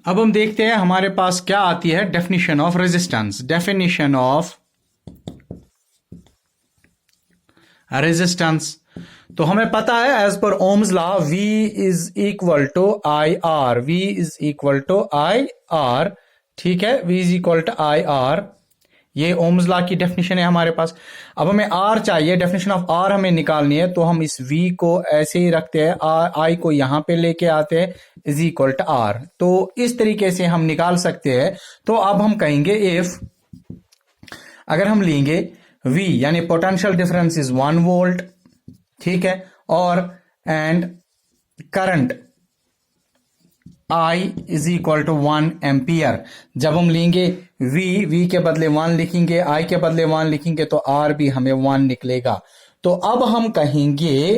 अब हम देखते हैं हमारे पास क्या आती है definition of resistance. Definition of resistance, तो हमें पता है एज पर Ohm's law V is equal to I R. V is equal to I R, ठीक है, V is equal to I R. ये ओम्स लॉ की डेफिनेशन है हमारे पास। अब हमें R चाहिए, डेफिनेशन ऑफ R हमें निकालनी है, तो हम इस V को ऐसे ही रखते हैं, I को यहां पे लेके आते हैं, इज इक्वल टू R। तो इस तरीके से हम निकाल सकते हैं। तो अब हम कहेंगे इफ, अगर हम लेंगे V यानी पोटेंशियल डिफरेंस इज 1 वोल्ट, ठीक है, और and current I is equal to 1 ampere. जब हम लेंगे V के बदले 1 लिखेंगे, I के बदले 1 लिखेंगे, तो R भी हमें 1 निकलेगा। तो अब हम कहेंगे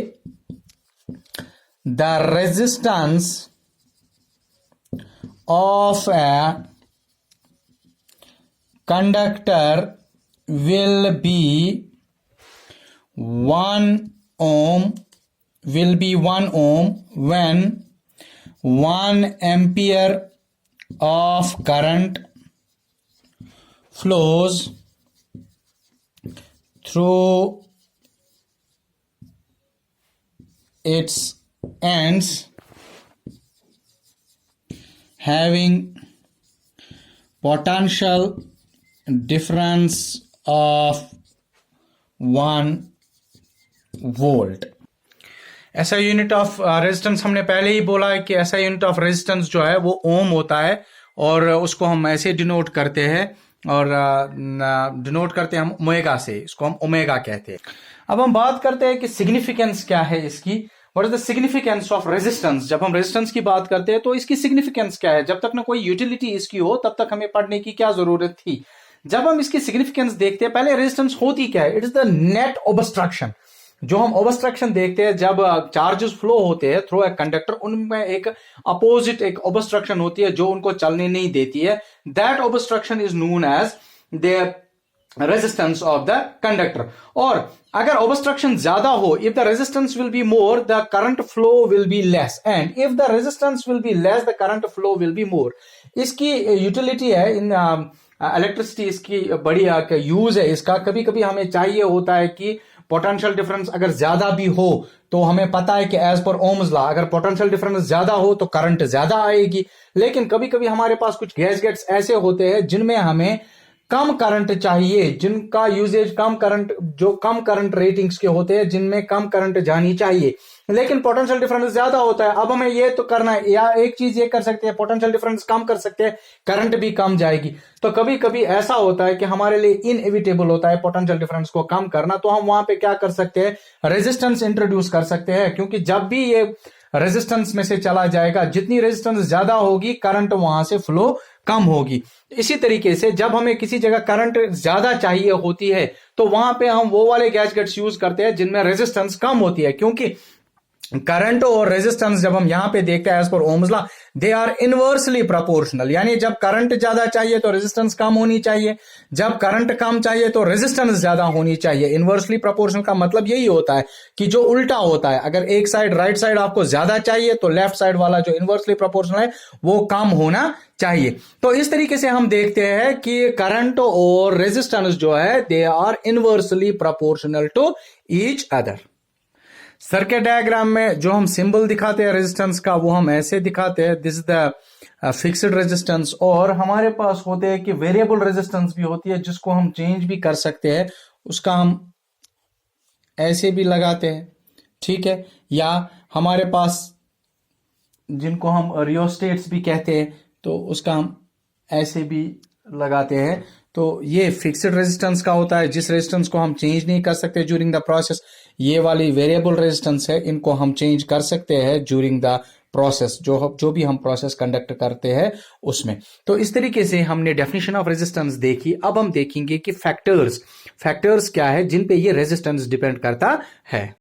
the resistance of a conductor will be 1 ohm when 1 ampere of current flows through its ends having potential difference of 1 volt. ऐसा यूनिट ऑफ रेजिस्टेंस हमने पहले ही बोला है कि ऐसा यूनिट ऑफ रेजिस्टेंस जो है वो ओम होता है, और उसको हम ऐसे डिनोट करते हैं, और डिनोट करते हैं हम ओमेगा से, इसको हम ओमेगा कहते हैं। अब हम बात करते हैं कि सिग्निफिकेंस क्या है इसकी। What is the significance of resistance. जब हम रेजिस्टेंस की बात करते हैं तो इसकी सिग्निफिकेंस क्या है। जब तक ना कोई यूटिलिटी इसकी हो तब तक हमें पढ़ने की क्या जरूरत थी। जब हम इसकी सिग्निफिकेंस देखते हैं, पहले रेजिस्टेंस होती क्या है। It is the net obstruction. जो हम ओबस्ट्रक्शन देखते हैं, जब चार्जेस फ्लो होते हैं थ्रू ए कंडक्टर, उनमें एक अपोजिट एक ओबस्ट्रक्शन होती है जो उनको चलने नहीं देती है। That obstruction is known as the resistance of the conductor. और अगर ओबस्ट्रक्शन ज्यादा हो, if the resistance will be more, the current flow will be less, and if the resistance will be less, the current flow will be more. इसकी utility है in electricity, इसकी बड़ी use है इसका। कभी कभी हमें चाहिए होता है कि पोटेंशियल डिफरेंस अगर ज्यादा भी हो, तो हमें पता है कि एज पर ओम्स लॉ अगर पोटेंशियल डिफरेंस ज्यादा हो तो करंट ज्यादा आएगी। लेकिन कभी कभी हमारे पास कुछ गैजेट्स ऐसे होते हैं जिनमें हमें कम करंट चाहिए, जिनका यूजेज कम करंट, जो कम करंट रेटिंग्स के होते हैं, जिनमें कम करंट जानी चाहिए, लेकिन पोटेंशियल डिफरेंस ज्यादा होता है। अब हमें ये तो करना है, या एक चीज ये कर सकते हैं, पोटेंशियल डिफरेंस कम कर सकते हैं, करंट भी कम जाएगी। तो कभी कभी ऐसा होता है कि हमारे लिए इनएविटेबल होता है पोटेंशियल डिफरेंस को कम करना, तो हम वहां पे क्या कर सकते हैं, रेजिस्टेंस इंट्रोड्यूस कर सकते हैं। क्योंकि जब भी ये रेजिस्टेंस में से चला जाएगा, जितनी रेजिस्टेंस ज्यादा होगी करंट वहां से फ्लो कम होगी। इसी तरीके से जब हमें किसी जगह करंट ज्यादा चाहिए होती है, तो वहां पे हम वो वाले गैजेट्स यूज करते हैं जिनमें रेजिस्टेंस कम होती है। क्योंकि करंट और रेजिस्टेंस जब हम यहां पे देखते हैं एज पर Ohm's law, they are inversely proportional. यानी जब करंट ज्यादा चाहिए तो रेजिस्टेंस कम होनी चाहिए, जब करंट कम चाहिए तो रेजिस्टेंस ज्यादा होनी चाहिए। इनवर्सली प्रोपोर्शनल का मतलब यही होता है कि जो उल्टा होता है, अगर एक साइड राइट साइड आपको ज्यादा चाहिए तो लेफ्ट साइड वाला जो इनवर्सली प्रोपोर्शनल है वो कम होना चाहिए। तो इस तरीके से हम देखते हैं कि करंट और रेजिस्टेंस जो है they are inversely proportional to each other. Circuit diagram में जो हम सिंबल दिखाते हैं रेजिस्टेंस का, वो हम ऐसे दिखाते हैं, this is the fixed resistance. और हमारे पास होते हैं कि वेरिएबल रेजिस्टेंस भी होती है जिसको हम चेंज भी कर सकते हैं, उसका हम ऐसे भी लगाते हैं, ठीक है। या हमारे पास जिनको हम रियोस्टेट्स भी कहते हैं, तो उसका हम ऐसे भी लगाते हैं। तो ये फिक्स्ड रेजिस्टेंस का होता है, जिस रेजिस्टेंस को हम चेंज नहीं कर सकते ड्यूरिंग द प्रोसेस। ये वाली वेरिएबल रेजिस्टेंस है, इनको हम चेंज कर सकते हैं ड्यूरिंग द प्रोसेस, जो भी हम प्रोसेस कंडक्ट करते हैं उसमें। तो इस तरीके से हमने डेफिनेशन ऑफ रेजिस्टेंस देखी। अब हम देखेंगे कि फैक्टर्स क्या है जिन पे ये रेजिस्टेंस डिपेंड करता है।